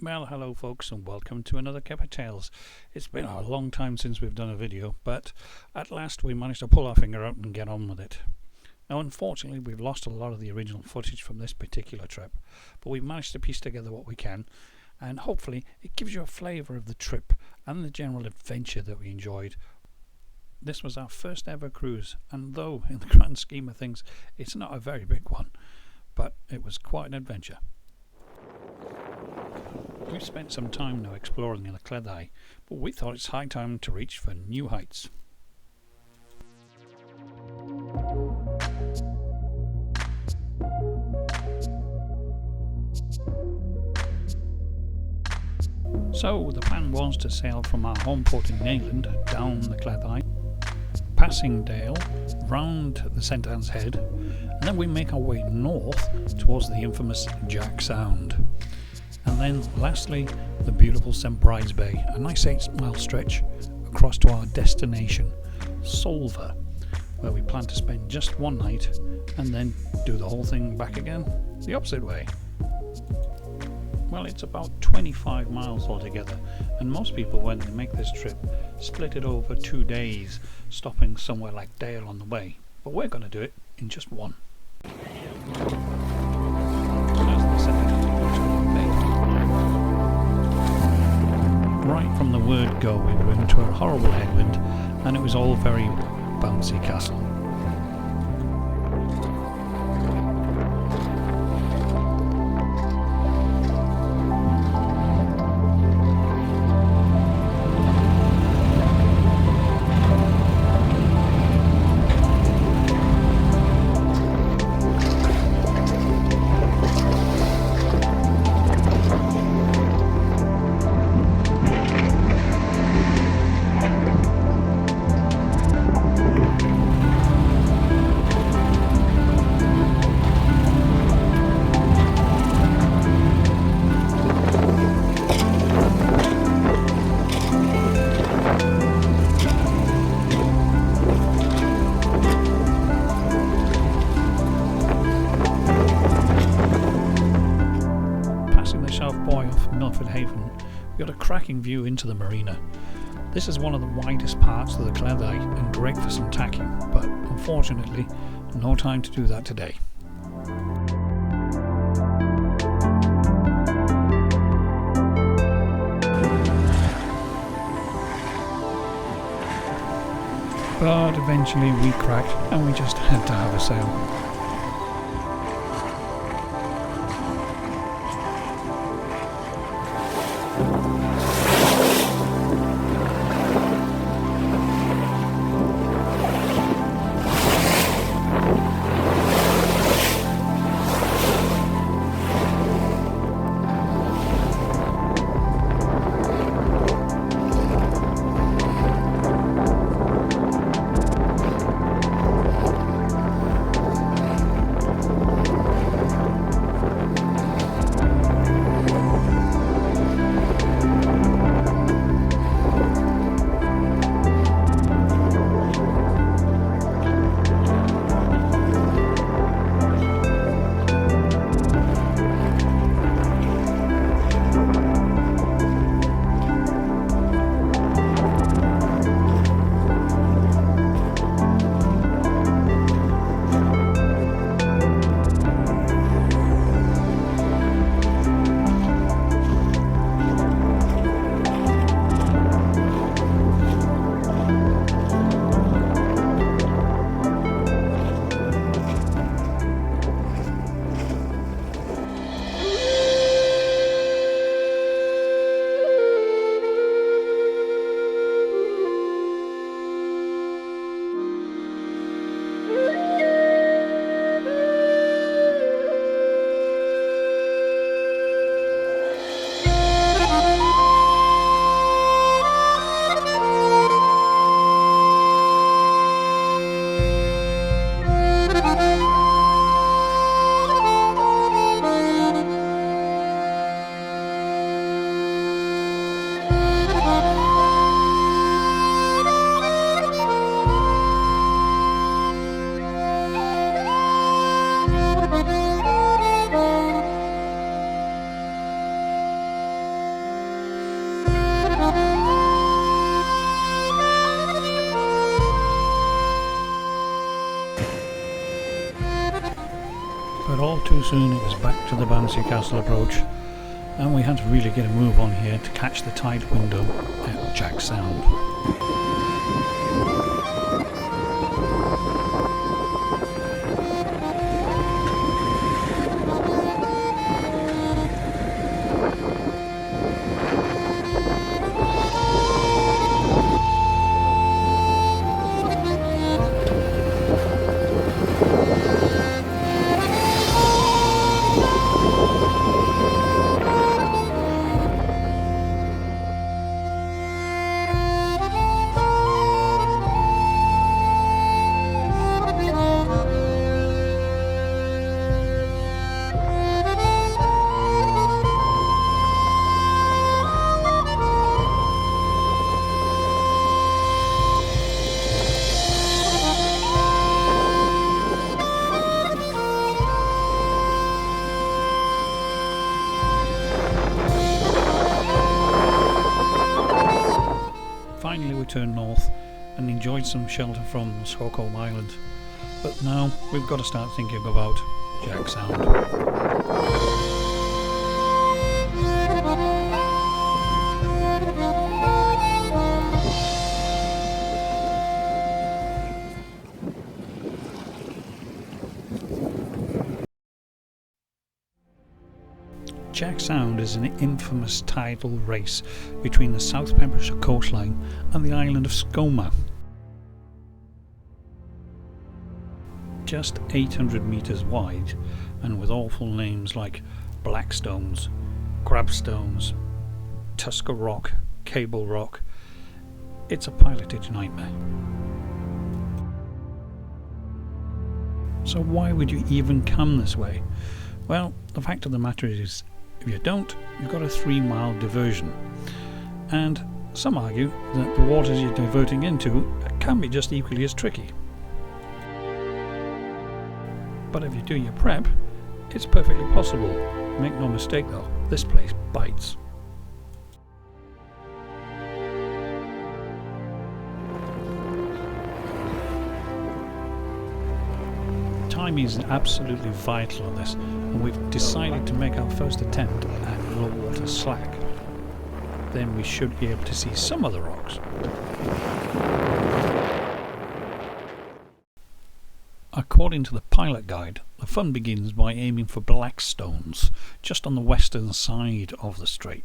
Well, hello folks, and welcome to another Kipper Tales. It's been a long time since we've done a video, but at last we managed to pull our finger out and get on with it. Now unfortunately we've lost a lot of the original footage from this particular trip, but we've managed to piece together what we can, and hopefully it gives you a flavour of the trip and the general adventure that we enjoyed. This was our first ever cruise, and though in the grand scheme of things it's not a very big one, but it was quite an adventure. We've spent some time now exploring the Cleddau, but we thought it's high time to reach for new heights. So the plan was to sail from our home port in England down the Cleddau, passing Dale, round the St Anne's Head, and then we make our way north towards the infamous Jack Sound. And then lastly the beautiful St Bride's Bay, a nice 8-mile stretch across to our destination, Solva, where we plan to spend just one night and then do the whole thing back again the opposite way. Well, it's about 25 miles altogether, and most people when they make this trip split it over 2 days, stopping somewhere like Dale on the way, but we're going to do it in just one. Right from the word go we were into a horrible headwind, and it was all very bouncy castle. Haven, we got a cracking view into the marina. This is one of the widest parts of the Cleddau and great for some tacking, but unfortunately no time to do that today. But eventually we cracked and we just had to have a sail. But all too soon it was back to the bouncy castle approach, and we had to really get a move on here to catch the tide window at Jack Sound. Finally we turned north and enjoyed some shelter from Skomer Island, but now we've got to start thinking about Jack Sound. Jack Sound is an infamous tidal race between the South Pembrokeshire coastline and the island of Skomer. Just 800 metres wide, and with awful names like Blackstones, Crabstones, Tusker Rock, Cable Rock, it's a pilotage nightmare. So why would you even come this way? Well, the fact of the matter is, if you don't, you've got a 3-mile diversion. And some argue that the waters you're diverting into can be just equally as tricky. But if you do your prep, it's perfectly possible. Make no mistake though, this place bites. Timing is absolutely vital on this, and we've decided to make our first attempt at low water slack. Then we should be able to see some of the rocks. According to the pilot guide, the fun begins by aiming for Blackstones, just on the western side of the strait.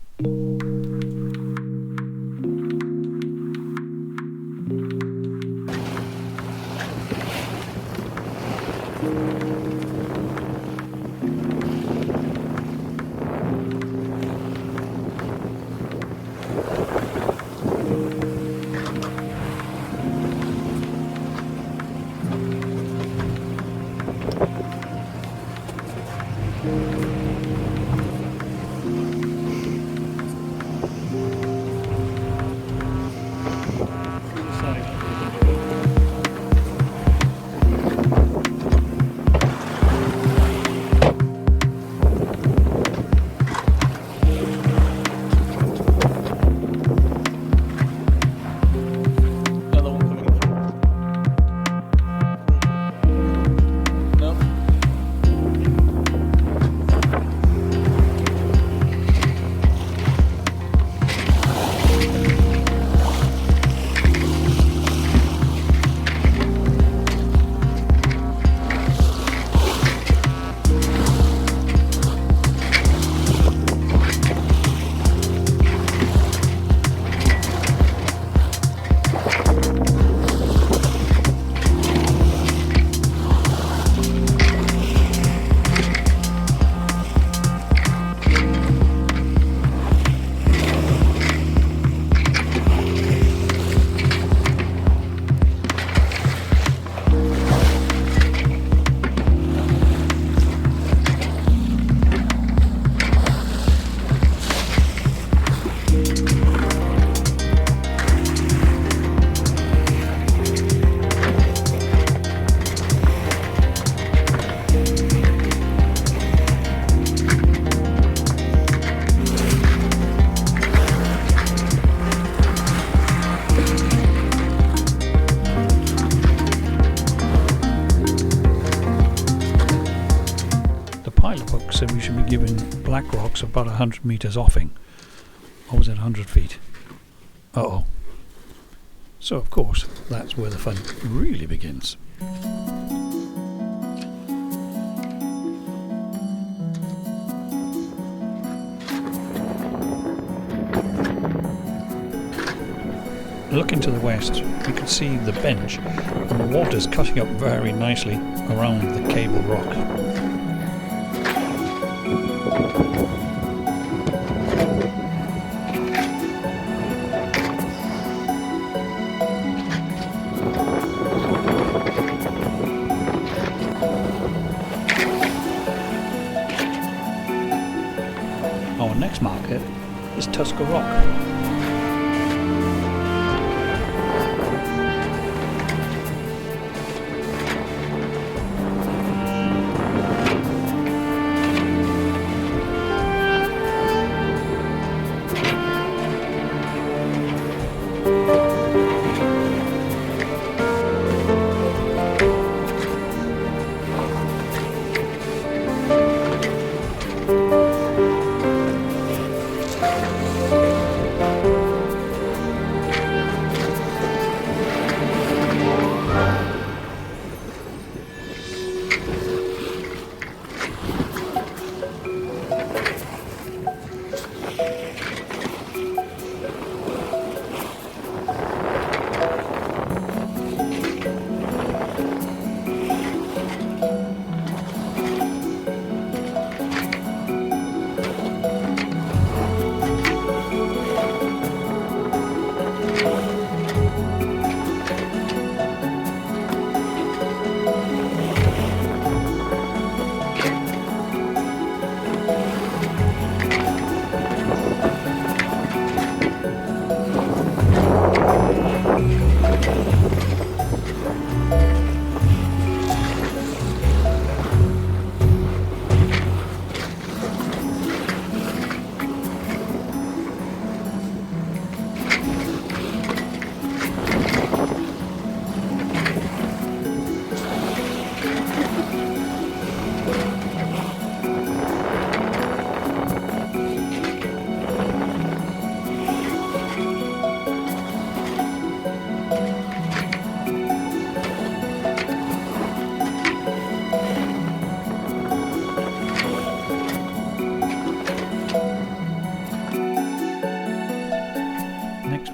pilot book said we should be giving black rocks about 100 metres offing. Or was it 100 feet? Uh-oh. So of course, that's where the fun really begins. Looking to the west, we can see the bench and the water's cutting up very nicely around the cable rock. Our next marker is Tusker Rock.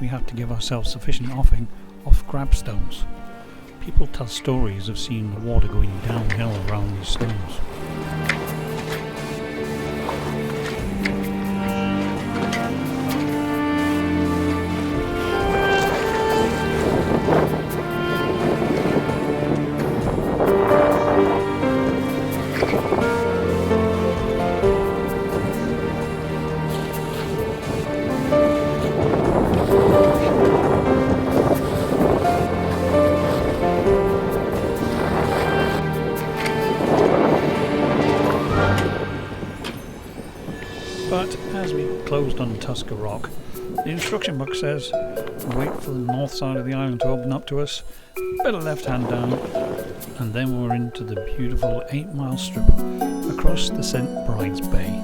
We have to give ourselves sufficient offing off grabstones. People tell stories of seeing the water going downhill around these stones. But as we closed on Tusker Rock, the instruction book says wait for the north side of the island to open up to us, bit of left hand down, and then we're into the beautiful 8-mile strip across the St. Bride's Bay.